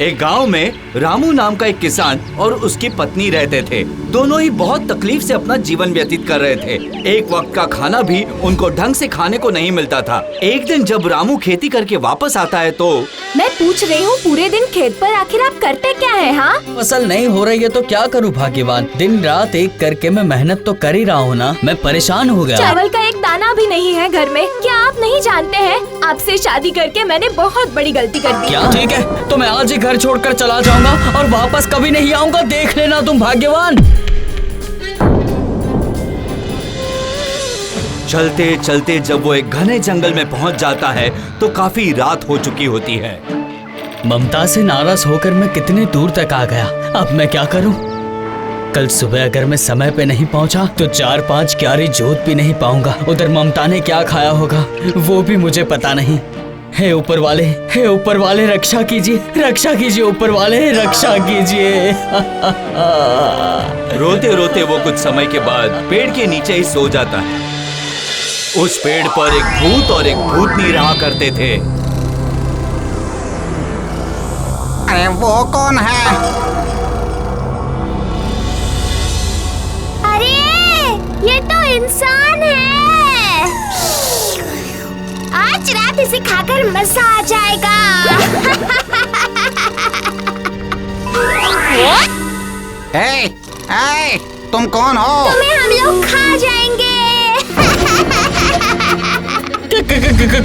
एक गांव में रामू नाम का एक किसान और उसकी पत्नी रहते थे। दोनों ही बहुत तकलीफ से अपना जीवन व्यतीत कर रहे थे। एक वक्त का खाना भी उनको ढंग से खाने को नहीं मिलता था। एक दिन जब रामू खेती करके वापस आता है तो मैं पूछ रही हूँ, पूरे दिन खेत पर आखिर आप करते क्या है? हाँ, फसल नहीं हो रही है तो क्या करूँ भाग्यवान, दिन रात एक करके मैं मेहनत तो कर ही रहा हूँ ना। मैं परेशान हो गया। चावल का एक दाना भी नहीं है घर में। क्या आप नहीं जानते हैं, आपसे शादी करके मैंने बहुत बड़ी गलती कर दी। क्या? ठीक है, तो मैं आज ही घर छोड़कर चला जाऊंगा और वापस कभी नहीं आऊंगा। देख लेना तुम भाग्यवान। चलते चलते जब वो एक घने जंगल में पहुंच जाता है तो काफी रात हो चुकी होती है। ममता से नाराज होकर मैं कितनी दूर तक आ गया। अब मैं क्या करूं? कल सुबह अगर मैं समय पे नहीं पहुंचा तो 4-5 क्यारी जोत भी नहीं पाऊंगा। उधर ममता ने क्या खाया होगा वो भी मुझे पता नहीं। हे ऊपर वाले रक्षा कीजिए ऊपर वाले, रक्षा कीजिए। रोते रोते वो कुछ समय के बाद पेड़ के नीचे ही सो जाता है। उस पेड़ पर एक भूत और एक भूतनी रहा करते थे। अरे वो कौन है? अरे ये तो इंसान है। आज रात इसे खाकर मजा आ जाएगा। ए, तुम कौन हो? तुम्हें हम लोग खा जाएंगे।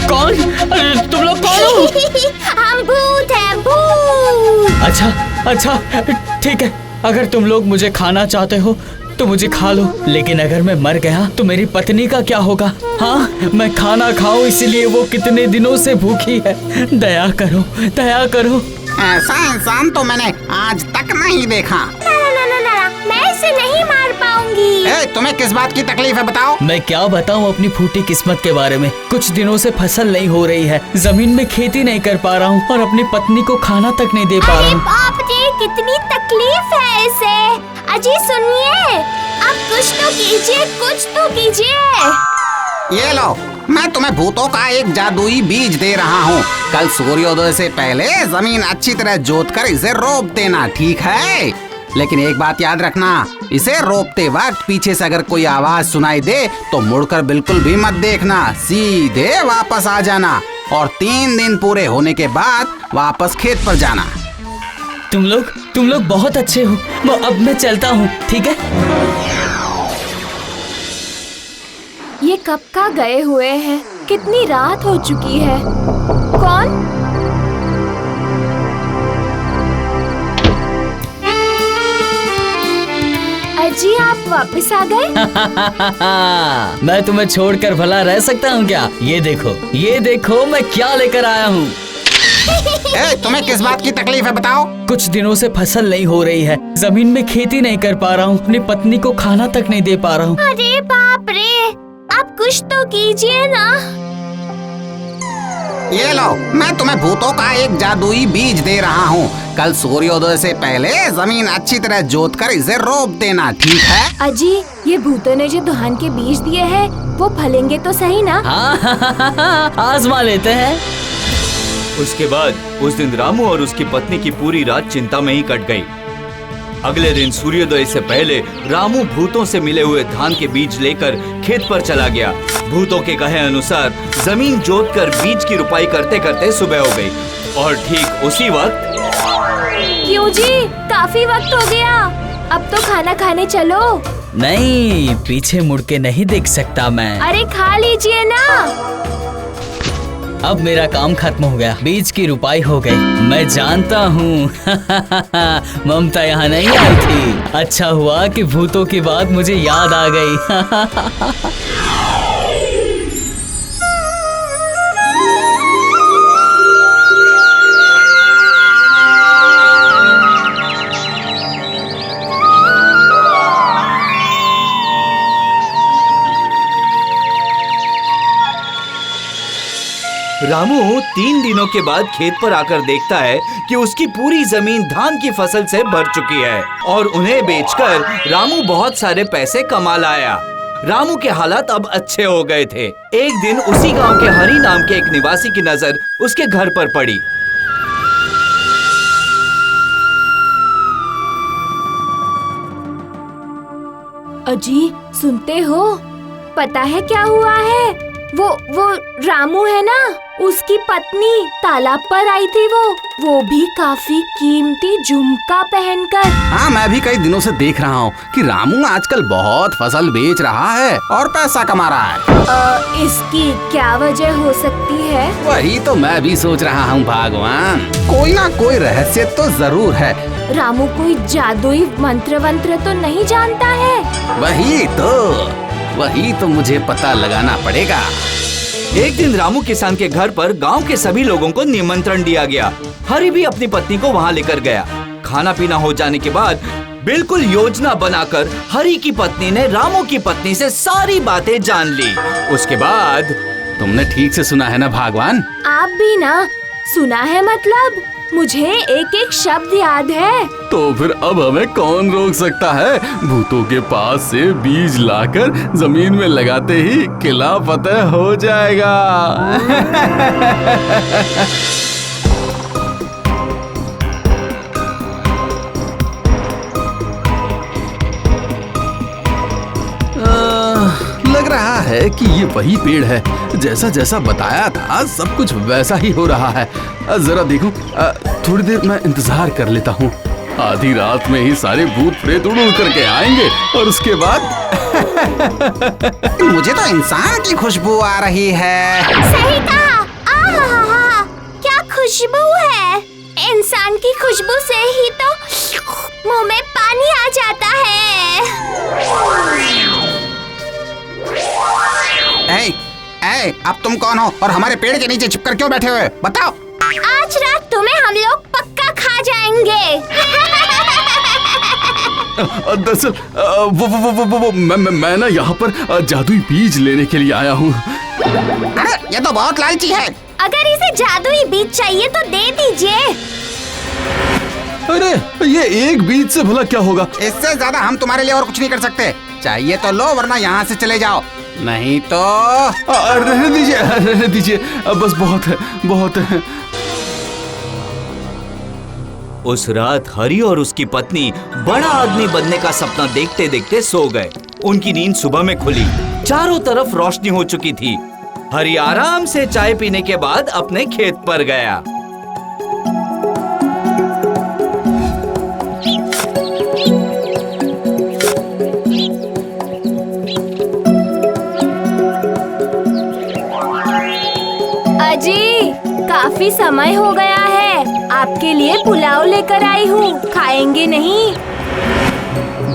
कौन? तुम लोग कौन हो? हम भूत हैं, भूत। अच्छा ठीक है, अगर तुम लोग मुझे खाना चाहते हो तो मुझे खा लो, लेकिन अगर मैं मर गया तो मेरी पत्नी का क्या होगा? हाँ, मैं खाना खाऊं इसलिए वो कितने दिनों से भूखी है। दया करो। ऐसा इंसान तो मैंने आज तक नहीं देखा। ना, मैं इसे नहीं मार पाऊंगी। तुम्हें किस बात की तकलीफ है बताओ? मैं क्या बताऊं अपनी फूटी किस्मत के बारे में। कुछ दिनों से फसल नहीं हो रही है, जमीन में खेती नहीं कर पा रहा हूँ और अपनी पत्नी को खाना तक नहीं दे पा रहा हूँ। बाप रे, कितनी तकलीफ है इसे। अजी सुनिए, आप कुछ तो कीजिए। ये लो, मैं तुम्हें भूतों का एक जादुई बीज दे रहा हूँ। कल सूर्योदय से पहले जमीन अच्छी तरह जोतकर इसे रोप देना, ठीक है? लेकिन एक बात याद रखना, इसे रोपते वक्त पीछे से अगर कोई आवाज सुनाई दे तो मुड़कर बिल्कुल भी मत देखना, सीधे वापस आ जाना और 3 दिन पूरे होने के बाद वापस खेत पर जाना। तुम लोग बहुत अच्छे हो। अब मैं चलता हूँ, ठीक है? ये कब का गए हुए हैं? कितनी रात हो चुकी है। कौन? अजी आप वापस आ गए? मैं तुम्हें छोड़कर भला रह सकता हूँ क्या? ये देखो मैं क्या लेकर आया हूँ। तुम्हें किस बात की तकलीफ है बताओ? कुछ दिनों से फसल नहीं हो रही है, जमीन में खेती नहीं कर पा रहा हूँ, अपनी पत्नी को खाना तक नहीं दे पा रहा हूँ। अरे बाप रे, आप कुछ तो कीजिए ना। ये लो, मैं तुम्हें भूतों का एक जादुई बीज दे रहा हूँ। कल सूर्योदय से पहले जमीन अच्छी तरह जोतकर इसे रोप देना, ठीक है? अजी, ये भूतों ने जो धान के बीज दिए हैं वो फलेंगे तो सही ना? हाँ, आजमा लेते हैं। उसके बाद उस दिन रामू और उसकी पत्नी की पूरी रात चिंता में ही कट गई। अगले दिन सूर्योदय से पहले रामू भूतों से मिले हुए धान के बीज लेकर खेत पर चला गया। भूतों के कहे अनुसार जमीन जोतकर बीज की रुपाई करते करते सुबह हो गई और ठीक उसी वक्त। क्यों जी, काफी वक्त हो गया, अब तो खाना खाने चलो। नहीं, पीछे मुड़ के नहीं देख सकता मैं। अरे खा लीजिए ना। अब मेरा काम खत्म हो गया, बीज की रुपाई हो गई। मैं जानता हूँ ममता यहाँ नहीं आई थी। अच्छा हुआ कि भूतों की बात मुझे याद आ गई। रामू 3 दिनों के बाद खेत पर आकर देखता है कि उसकी पूरी जमीन धान की फसल से भर चुकी है और उन्हें बेचकर रामू बहुत सारे पैसे कमा लाया। रामू के हालात अब अच्छे हो गए थे। एक दिन उसी गांव के हरी नाम के एक निवासी की नजर उसके घर पर पड़ी। अजी सुनते हो, पता है क्या हुआ है? वो रामू है ना, उसकी पत्नी तालाब पर आई थी। वो भी काफी कीमती झुमका पहनकर। हाँ, मैं भी कई दिनों से देख रहा हूँ कि रामू आजकल बहुत फसल बेच रहा है और पैसा कमा रहा है। इसकी क्या वजह हो सकती है? वही तो मैं भी सोच रहा हूँ भगवान, कोई ना कोई रहस्य तो जरूर है। रामू कोई जादुई मंत्र तो नहीं जानता है? वही तो मुझे पता लगाना पड़ेगा। एक दिन रामू किसान के घर पर गांव के सभी लोगों को निमंत्रण दिया गया। हरि भी अपनी पत्नी को वहां लेकर गया। खाना पीना हो जाने के बाद बिल्कुल योजना बनाकर हरि की पत्नी ने रामू की पत्नी से सारी बातें जान ली। उसके बाद तुमने ठीक से सुना है ना भगवान? आप भी ना सुना है, मतलब मुझे एक एक शब्द याद है। तो फिर अब हमें कौन रोक सकता है? भूतों के पास से बीज लाकर जमीन में लगाते ही किला फतेह हो जाएगा। लग रहा है कि ये वही पेड़ है। जैसा जैसा बताया था सब कुछ वैसा ही हो रहा है। जरा देखो, थोड़ी देर मैं इंतजार कर लेता हूँ। आधी रात में ही सारे भूत प्रेत उड़ उड़ करके आएंगे और उसके बाद मुझे तो इंसान की खुशबू आ रही है। सही कहा। आहा, क्या खुशबू है! इंसान की खुशबू से ही तो मुंह में पानी आ जाता है। अब तुम कौन हो और हमारे पेड़ के नीचे छिपकर क्यों बैठे हुए? बताओ। आज रात तुम्हें हम लोग पक्का खा जाएंगे। दरअसल मैं ना यहाँ पर जादुई बीज लेने के लिए आया हूँ। अरे ये तो बहुत लालची है। अगर इसे जादुई बीज चाहिए तो दे दीजिए। अरे ये एक बीज से भला क्या होगा? इससे ज्यादा हम तुम्हारे लिए और कुछ नहीं कर सकते। चाहिए तो लो, वरना यहाँ से चले जाओ, नहीं तो रहने दीजिए, बस बहुत है। उस रात हरि और उसकी पत्नी बड़ा आदमी बनने का सपना देखते देखते सो गए। उनकी नींद सुबह में खुली। चारों तरफ रोशनी हो चुकी थी। हरि आराम से चाय पीने के बाद अपने खेत पर गया। अजी, काफी समय हो गया है। आपके लिए पुलाव लेकर आई हूँ, खाएंगे नहीं?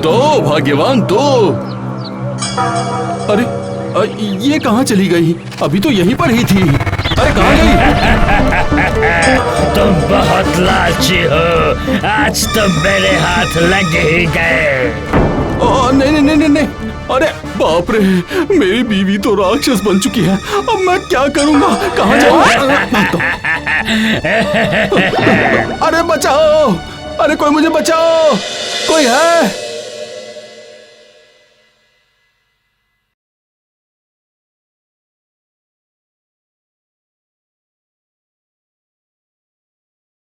दो भाग्यवान दो। अरे ये कहाँ चली गई? अभी तो यहीं पर ही थी। अरे कहाँ गई? तुम बहुत लालची हो, आज तुम मेरे हाथ लग ही गए। नहीं। अरे बाप रे, मेरी बीवी तो राक्षस बन चुकी है। अब मैं क्या करूँगा? कहाँ जाऊँ? अरे बचाओ! अरे कोई मुझे बचाओ! कोई है?